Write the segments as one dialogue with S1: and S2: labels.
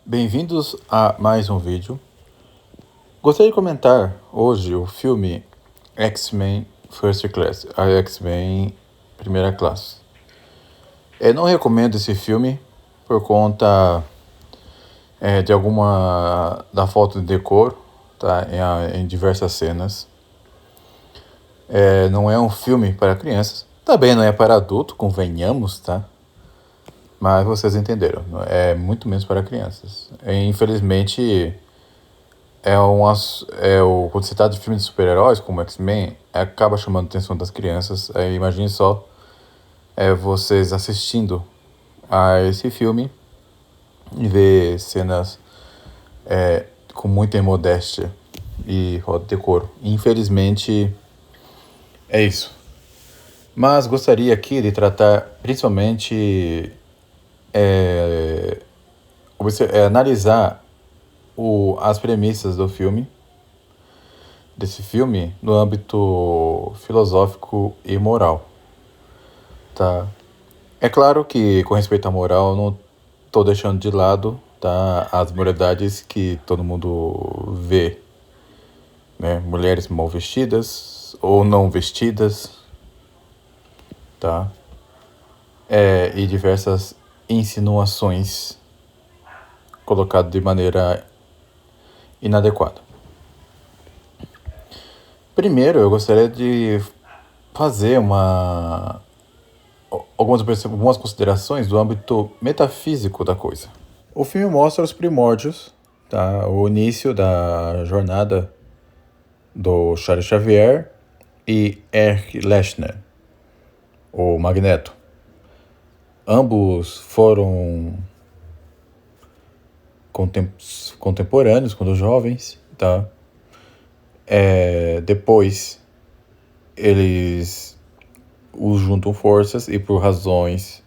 S1: Bem-vindos a mais um vídeo. Gostaria de comentar hoje o filme X-Men First Class, a X-Men Primeira Classe. Eu não recomendo esse filme por conta de da falta de decoro, tá? Em diversas cenas. Não é um filme para crianças, também não é para adulto, convenhamos, tá? Mas vocês entenderam, é muito menos para crianças. Infelizmente, quando se trata de filmes de super-heróis, como X-Men, acaba chamando a atenção das crianças. Imagine só vocês assistindo a esse filme e ver cenas com muita imodéstia e falta de decoro. Infelizmente, é isso. Mas gostaria aqui de tratar principalmente analisar as premissas desse filme no âmbito filosófico e moral, tá? É claro que com respeito à moral, não estou deixando de lado, tá, as moralidades que todo mundo vê, né? Mulheres mal vestidas ou não vestidas, tá? E diversas insinuações colocadas de maneira inadequada. Primeiro, eu gostaria de fazer algumas considerações do âmbito metafísico da coisa. O filme mostra os primórdios, tá? O início da jornada do Charles Xavier e Eric Leshner, o Magneto. Ambos foram contemporâneos quando jovens, tá? Depois eles juntam forças e por razões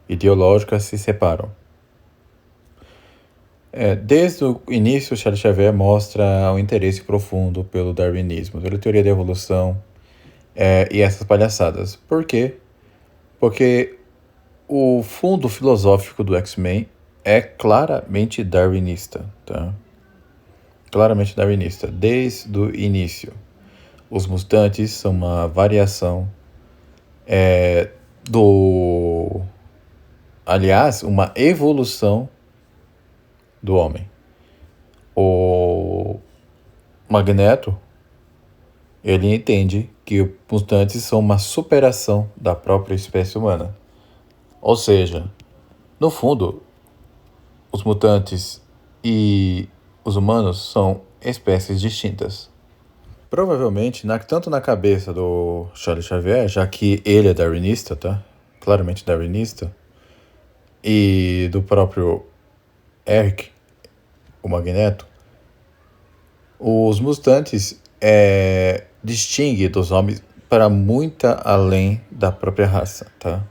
S1: ideológicas se separam. Desde o início, Charles Xavier mostra um interesse profundo pelo darwinismo, pela teoria da evolução e essas palhaçadas. Por quê? Porque o fundo filosófico do X-Men é claramente darwinista, tá? Claramente darwinista, desde o início. Os mutantes são uma variação aliás, uma evolução do homem. O Magneto, ele entende que os mutantes são uma superação da própria espécie humana. Ou seja, no fundo, os mutantes e os humanos são espécies distintas. Provavelmente, tanto na cabeça do Charles Xavier, já que ele é darwinista, tá? Claramente darwinista, e do próprio Eric, o Magneto, os mutantes distinguem dos homens para muito além da própria raça, tá?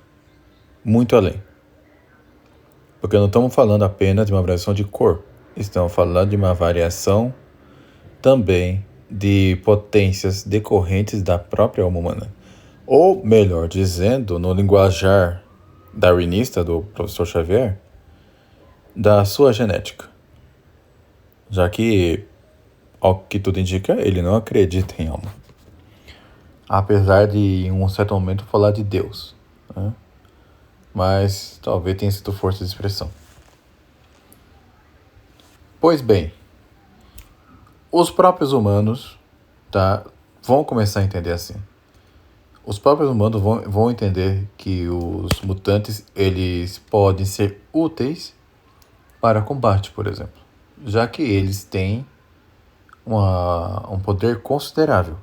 S1: Muito além. Porque não estamos falando apenas de uma variação de cor, estamos falando de uma variação também de potências decorrentes da própria alma humana. Ou, melhor dizendo, no linguajar darwinista do professor Xavier, da sua genética. Já que, ao que tudo indica, ele não acredita em alma. Apesar de, em um certo momento, falar de Deus, né? Mas talvez tenha sido força de expressão. Pois bem, os próprios humanos, tá, vão começar a entender assim. Os próprios humanos vão entender que os mutantes eles podem ser úteis para combate, por exemplo, já que eles têm um poder considerável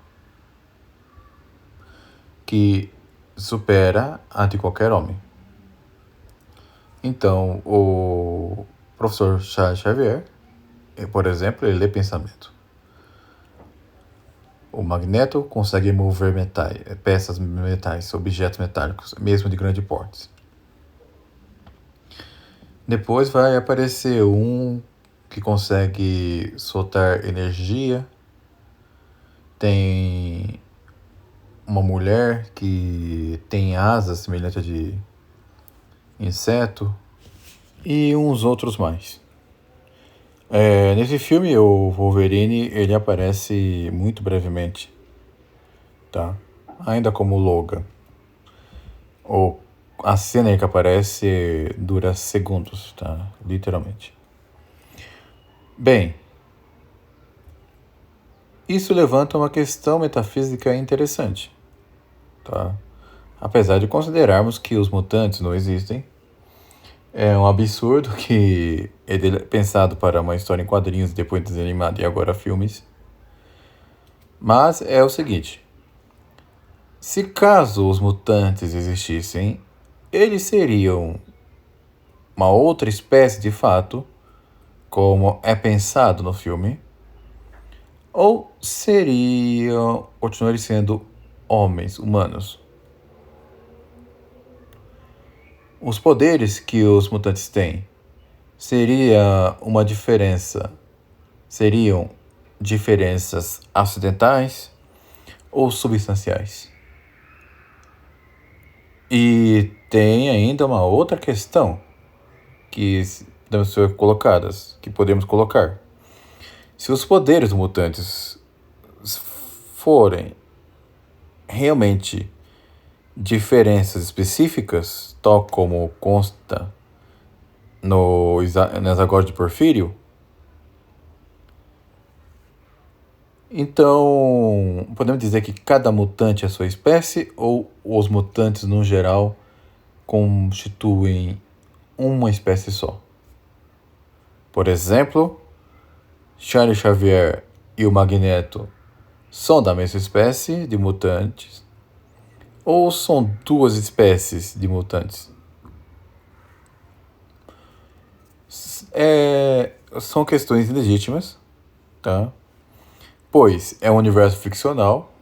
S1: que supera a de qualquer homem. Então, o professor Charles Xavier, por exemplo, ele lê pensamento. O Magneto consegue mover peças metais, objetos metálicos, mesmo de grande porte. Depois vai aparecer um que consegue soltar energia. Tem uma mulher que tem asas semelhantes a de inseto. E uns outros mais. Nesse filme, o Wolverine, ele aparece muito brevemente, tá? Ainda como Logan. O, a cena que aparece dura segundos, tá? Literalmente. Bem, isso levanta uma questão metafísica interessante, tá? Apesar de considerarmos que os mutantes não existem, é um absurdo que ele é pensado para uma história em quadrinhos, depois desanimado e agora filmes. Mas é o seguinte: se caso os mutantes existissem, eles seriam uma outra espécie de fato, como é pensado no filme, ou continuariam sendo homens, humanos? Os poderes que os mutantes têm seria uma diferença, seriam diferenças acidentais ou substanciais? E tem ainda uma outra questão que devem ser colocadas, que podemos colocar. Se os poderes mutantes forem realmente diferenças específicas, tal como consta no Hexágono de Porfírio, então podemos dizer que cada mutante é sua espécie ou os mutantes no geral constituem uma espécie só? Por exemplo, Charles Xavier e o Magneto são da mesma espécie de mutantes ou são duas espécies de mutantes? São questões legítimas, tá? Pois é um universo ficcional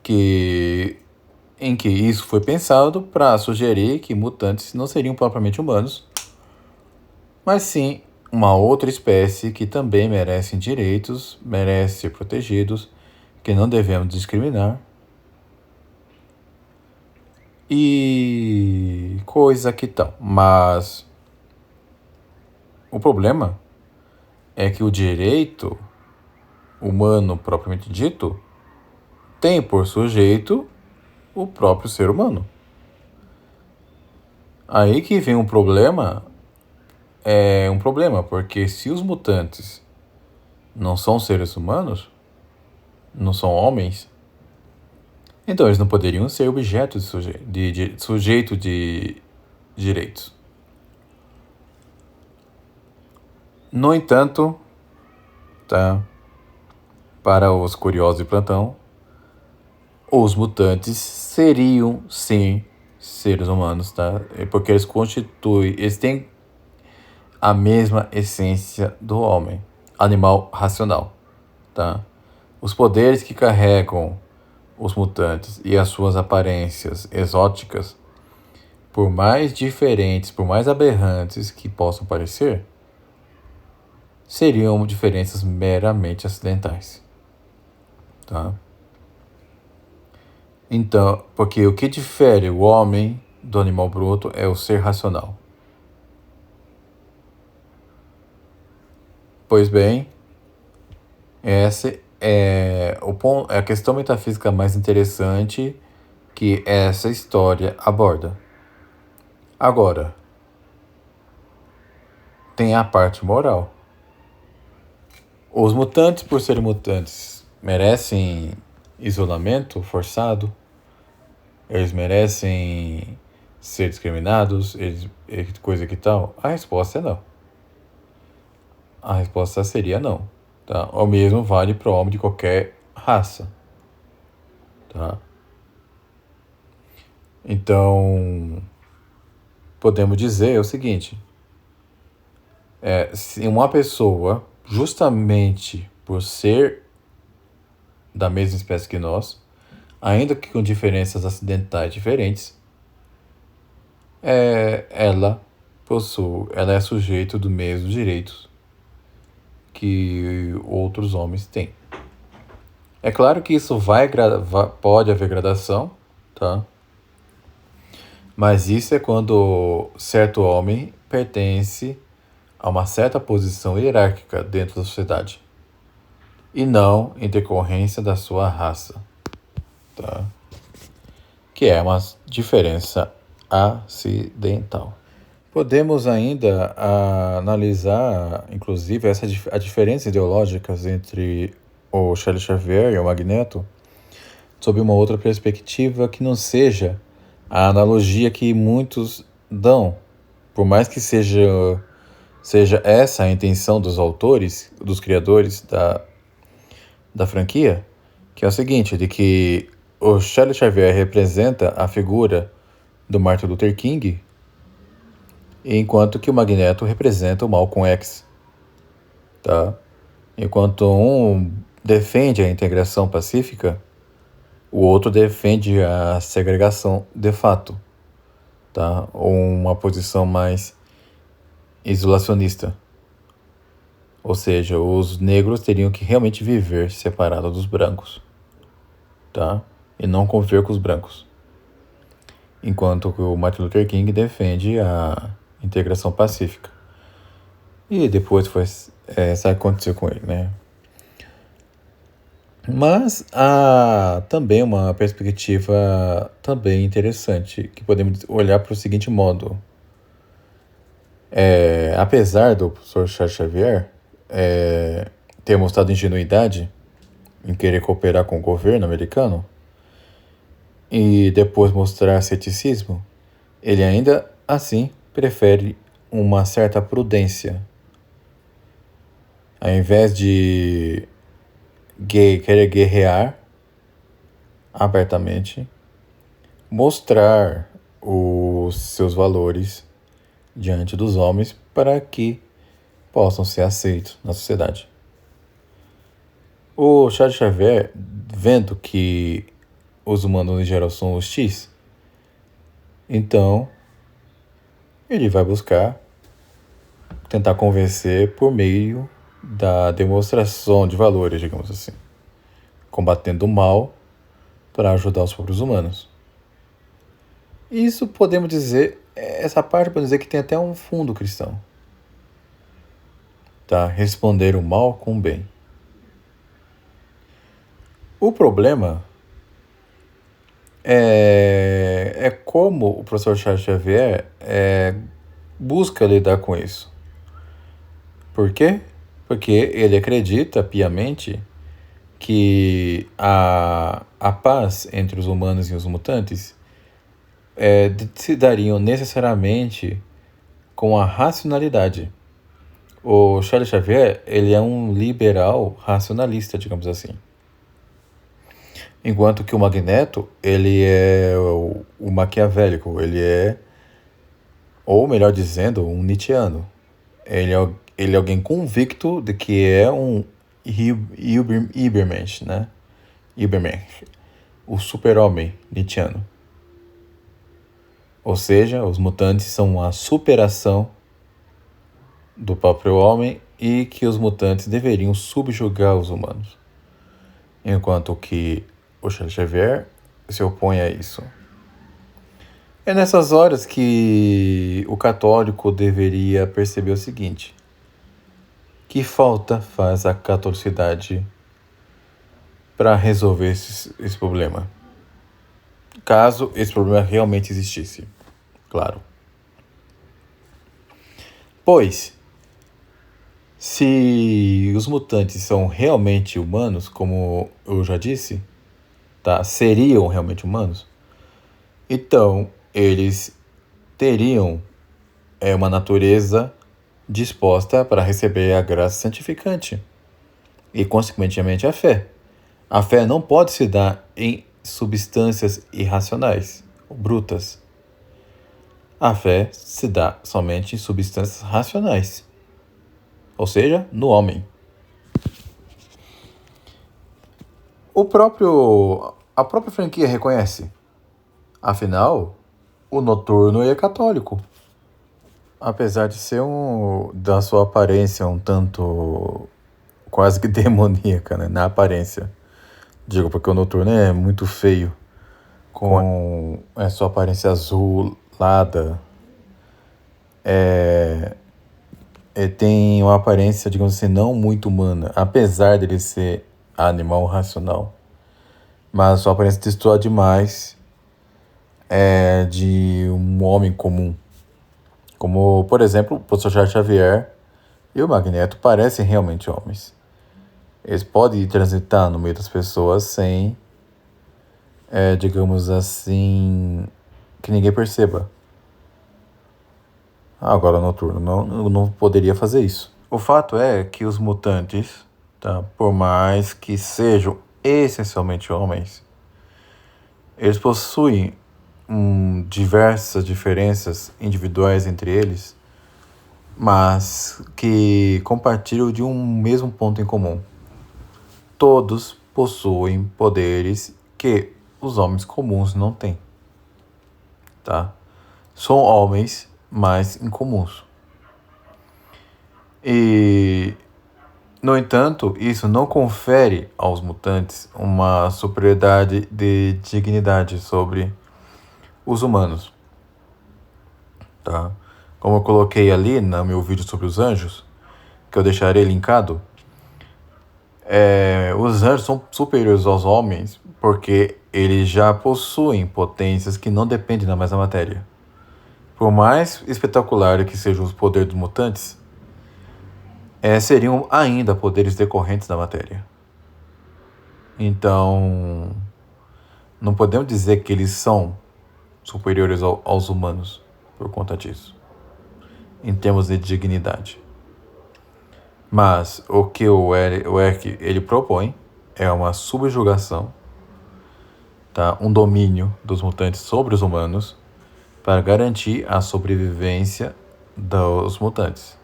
S1: em que isso foi pensado para sugerir que mutantes não seriam propriamente humanos, mas sim uma outra espécie que também merecem direitos, merecem ser protegidos, que não devemos discriminar. E coisa que tal. Mas o problema é que o direito humano propriamente dito tem por sujeito o próprio ser humano. Aí que vem um problema, porque se os mutantes não são seres humanos, não são homens, então eles não poderiam ser objeto de sujeito de direitos. No entanto, tá, para os curiosos de plantão, os mutantes seriam sim seres humanos, tá? Porque eles têm a mesma essência do homem, animal racional, tá? Os poderes que carregam os mutantes e as suas aparências exóticas, por mais diferentes, por mais aberrantes que possam parecer, seriam diferenças meramente acidentais, tá? Então, porque o que difere o homem do animal bruto é o ser racional. Pois bem, essa é a questão metafísica mais interessante que essa história aborda. Agora, tem a parte moral. Os mutantes, por serem mutantes, merecem isolamento forçado? Eles merecem ser discriminados? Coisa que tal? A resposta é não. A resposta seria não. Tá? O mesmo vale para o homem de qualquer raça. Tá? Então, podemos dizer o seguinte: se uma pessoa, justamente por ser da mesma espécie que nós, ainda que com diferenças acidentais diferentes, ela é sujeito dos mesmos direitos que outros homens têm. É claro que isso pode haver gradação, tá? Mas isso é quando certo homem pertence a uma certa posição hierárquica dentro da sociedade, e não em decorrência da sua raça, tá? Que é uma diferença acidental. Podemos ainda analisar, inclusive, a diferença ideológicas entre o Charles Xavier e o Magneto sob uma outra perspectiva que não seja a analogia que muitos dão, por mais que seja essa a intenção dos autores, dos criadores da franquia, que é o seguinte, de que o Charles Xavier representa a figura do Martin Luther King, enquanto que o Magneto representa o Malcolm X, tá? Enquanto um defende a integração pacífica, o outro defende a segregação de fato, tá? Ou uma posição mais isolacionista. Ou seja, os negros teriam que realmente viver separados dos brancos, tá? E não conviver com os brancos. Enquanto que o Martin Luther King defende a integração pacífica. E depois sabe o que aconteceu com ele, né? Mas há também uma perspectiva também interessante, que podemos olhar para o seguinte modo. Apesar do professor Charles Xavier ter mostrado ingenuidade em querer cooperar com o governo americano e depois mostrar ceticismo, ele ainda assim prefere uma certa prudência. Ao invés de querer guerrear abertamente, mostrar os seus valores diante dos homens para que possam ser aceitos na sociedade. O Charles Xavier, vendo que os humanos em geral são hostis, então ele vai buscar tentar convencer por meio da demonstração de valores, digamos assim, combatendo o mal para ajudar os próprios humanos. Isso podemos dizer, essa parte podemos dizer que tem até um fundo cristão, tá? Responder o mal com o bem. O problema é como o professor Charles Xavier busca lidar com isso. Por quê? Porque ele acredita piamente que a paz entre os humanos e os mutantes se dariam necessariamente com a racionalidade. O Charles Xavier, ele é um liberal racionalista, digamos assim. Enquanto que o Magneto, ele é o maquiavélico, ele é, ou melhor dizendo, um nietzscheano. Ele é alguém convicto de que é um Übermensch, né? Übermensch, o super-homem nietzscheano. Ou seja, os mutantes são a superação do próprio homem e que os mutantes deveriam subjugar os humanos. Enquanto que o Charles Xavier se opõe a isso. É nessas horas que o católico deveria perceber o seguinte: que falta faz a catolicidade para resolver esse problema? Caso esse problema realmente existisse, claro. Pois, se os mutantes são realmente humanos, como eu já disse, tá? Seriam realmente humanos, então eles teriam uma natureza disposta para receber a graça santificante e, consequentemente, a fé. A fé não pode se dar em substâncias irracionais ou brutas. A fé se dá somente em substâncias racionais, ou seja, no homem. A própria franquia reconhece. Afinal, o Noturno é católico. Apesar de ser da sua aparência um tanto quase que demoníaca, né? Na aparência. Digo, porque o Noturno é muito feio. Com a sua aparência azulada. tem uma aparência, digamos assim, não muito humana, apesar dele ser animal racional. Mas sua aparência destoa demais de um homem comum. Como, por exemplo, o professor Charles Xavier e o Magneto parecem realmente homens. Eles podem transitar no meio das pessoas sem, digamos assim, que ninguém perceba. Agora, o Noturno não poderia fazer isso. O fato é que os mutantes, tá, por mais que sejam essencialmente homens, eles possuem diversas diferenças individuais entre eles, mas que compartilham de um mesmo ponto em comum. Todos possuem poderes que os homens comuns não têm, tá? São homens mais incomuns. E, no entanto, isso não confere aos mutantes uma superioridade de dignidade sobre os humanos, tá? Como eu coloquei ali no meu vídeo sobre os anjos, que eu deixarei linkado, os anjos são superiores aos homens porque eles já possuem potências que não dependem da mais da matéria. Por mais espetacular que sejam os poderes dos mutantes, seriam ainda poderes decorrentes da matéria. Então, não podemos dizer que eles são superiores aos humanos por conta disso, em termos de dignidade. Mas o que o Eric ele propõe é uma subjugação, tá? Um domínio dos mutantes sobre os humanos para garantir a sobrevivência dos mutantes.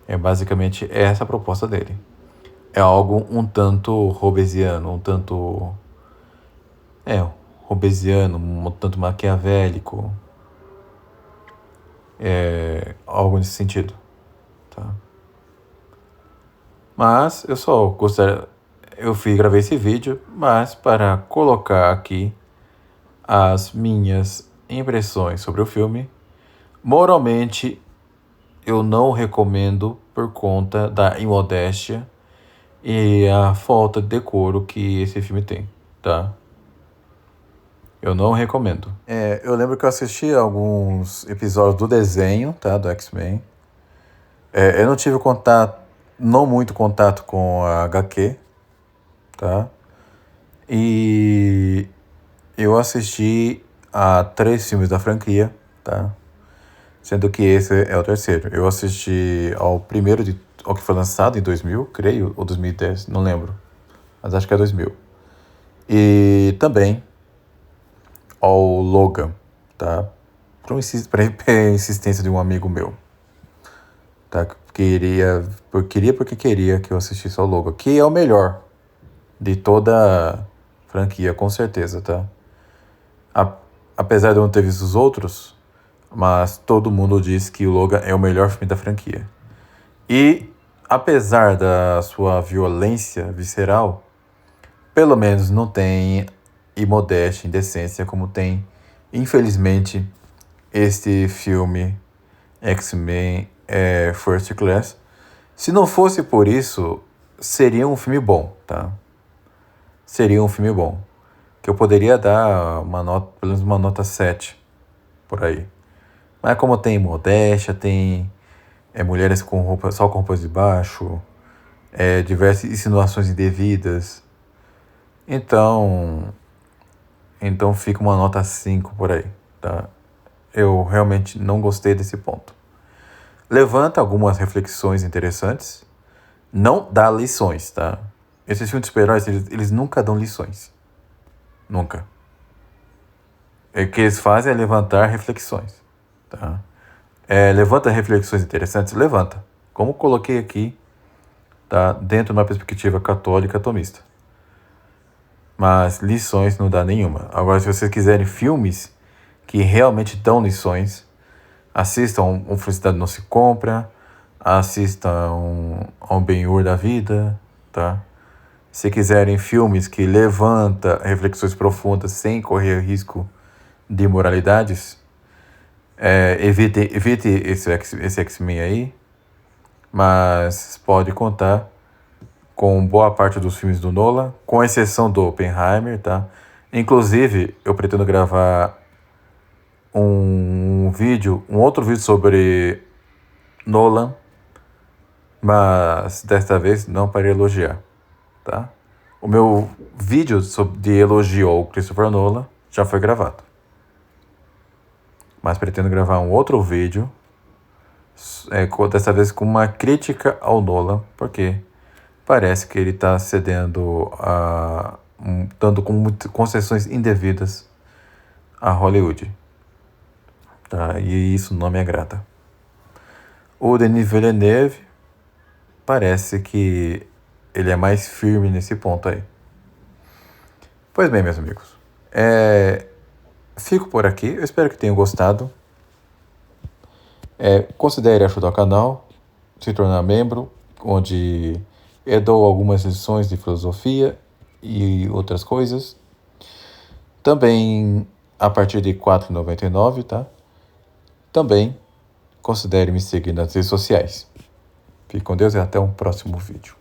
S1: É basicamente essa a proposta dele. É algo um tanto hobbesiano, um tanto maquiavélico, algo nesse sentido, tá? Mas gravei esse vídeo, mas para colocar aqui as minhas impressões sobre o filme. Moralmente, eu não recomendo por conta da imodéstia e a falta de decoro que esse filme tem, tá? Eu não recomendo. Eu lembro que eu assisti alguns episódios do desenho, tá? Do X-Men. Eu não tive muito contato com a HQ, tá? E eu assisti a 3 filmes da franquia, tá? Sendo que esse é o terceiro. Eu assisti ao que foi lançado em 2000, creio, ou 2010, não lembro. Mas acho que é 2000. E também ao Logan, tá? Por insistência de um amigo meu, tá? Porque queria que eu assistisse ao Logan, que é o melhor de toda a franquia, com certeza, tá? Apesar de eu não ter visto os outros, mas todo mundo diz que o Logan é o melhor filme da franquia. E, apesar da sua violência visceral, pelo menos não tem imodéstia, indecência, como tem, infelizmente, este filme X-Men First Class. Se não fosse por isso, seria um filme bom, tá? Seria um filme bom. Que eu poderia dar pelo menos uma nota 7, por aí. Mas como tem modéstia, tem mulheres só com roupas de baixo, diversas insinuações indevidas. Então fica uma nota 5 por aí, tá? Eu realmente não gostei desse ponto. Levanta algumas reflexões interessantes, não dá lições, tá? Esses filmes de super-heróis, eles nunca dão lições. Nunca. O que eles fazem é levantar reflexões, tá? Levanta reflexões interessantes? Levanta. Como coloquei aqui, tá? Dentro de uma perspectiva católica atomista. Mas lições não dá nenhuma. Agora, se vocês quiserem filmes que realmente dão lições, assistam Felicidade Não Se Compra, assistam um Ben-Hur da vida, tá? Se quiserem filmes que levantam reflexões profundas sem correr risco de imoralidades, Evite esse X-Men aí, mas pode contar com boa parte dos filmes do Nolan, com exceção do Oppenheimer, tá? Inclusive, eu pretendo gravar um outro vídeo sobre Nolan, mas desta vez não para elogiar, tá? O meu vídeo de elogio ao Christopher Nolan já foi gravado. Mas pretendo gravar um outro vídeo, dessa vez com uma crítica ao Nolan, porque parece que ele está cedendo dando concessões indevidas a Hollywood. Tá? E isso não me agrada. O Denis Villeneuve parece que ele é mais firme nesse ponto aí. Pois bem, meus amigos. Fico por aqui. Eu espero que tenham gostado. Considere ajudar o canal, se tornar membro, onde eu dou algumas lições de filosofia e outras coisas. Também a partir de R$ 4,99, tá? Também considere me seguir nas redes sociais. Fique com Deus e até um próximo vídeo.